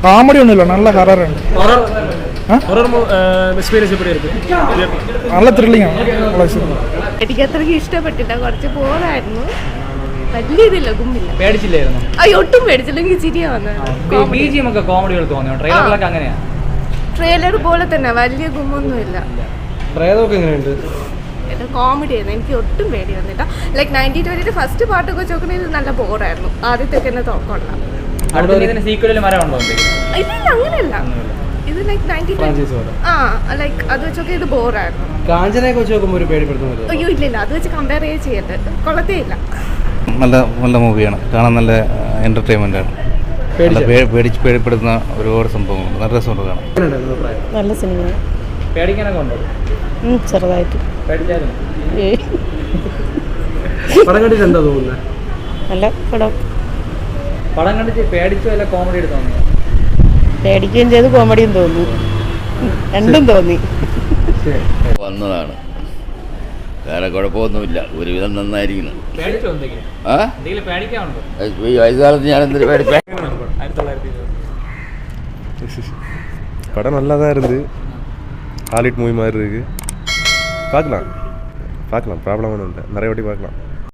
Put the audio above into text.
Comedy ஒன்றும் இல்லை, நல்ல ஹரர் നല്ല ത്രില്ലിംഗ് ആണ്. എനിക്ക് അത്രയ്ക്ക് ഇഷ്ടപ്പെട്ടില്ല, കുറച്ച് ബോറായിരുന്നു. വലിയ ഇതില്ല, ഗുമ്മില്ല. പേടിച്ചില്ലായിരുന്നു? അയ്യോ, ഒട്ടും പേടിച്ചില്ല. എനിക്ക് ചിരിയാ വന്നത്. കോമഡികൾ തോന്നിയോ? ട്രെയിലറിലൊക്കെ അങ്ങനെയാ? ട്രെയിലർ പോലെ തന്നെ, വലിയ ഗുമ്മൊന്നുമില്ല. കോമഡി ആയിരുന്നു, എനിക്ക് ഒട്ടും പേടി വന്നില്ല. ലൈക്ക് 1920 ഫസ്റ്റ് പാട്ടൊക്കെ ചോക്കുന്നത് നല്ല ബോറായിരുന്നു. ആദ്യത്തെ തന്നെ കൊള്ളാം. ഇല്ല, അങ്ങനെയല്ല. ഇത് ലൈക്ക് 1920 ലൈക്ക് അത് വെച്ചൊക്കെ ഇത് ബോറായിരുന്നു. അയ്യോ ഇല്ല, അത് വെച്ച് കമ്പയർ ചെയ്യരുത്, കൊള്ളത്തേ ഇല്ല. നല്ല മൂവിയാണ്, കാണാൻ നല്ല എൻ്റർടൈൻമെൻ്റ് ആണ്. പേടിപ്പെടുന്ന ഒരുപാട് സംഭവങ്ങളുണ്ട്, നല്ല രസമുണ്ട് കാണാൻ. നല്ല സിനിമ. പേടിക്കാനൊക്കെ ഉണ്ടോ? ചെറുതായിട്ട്. പടം കണ്ടിട്ട് എന്താ തോന്നുന്നത്? നല്ല പടം. പടം കണ്ടിട്ട് പേടിച്ചോ അല്ല കോമഡി തോന്നിയോ? പേടിക്കുകയും ചെയ്ത് കോമഡിയും തോന്നി, രണ്ടും തോന്നി. വന്നതാണ്, വേറെ കുഴപ്പമൊന്നുമില്ല, ഒരുവിധം നന്നായിരിക്കുന്നു. ഈ വയസ്സുകാലത്ത് ഞാൻ എന്തൊരു പേടിപ്പേ. படம் நல்லா தான் இருக்குது, ஹாலிவுட் மூவி மாதிரி இருக்குது. பார்க்கலாம் ப்ராப்ளம் ஒன்றும் இல்லை, நிறைய வாட்டி பார்க்கலாம்.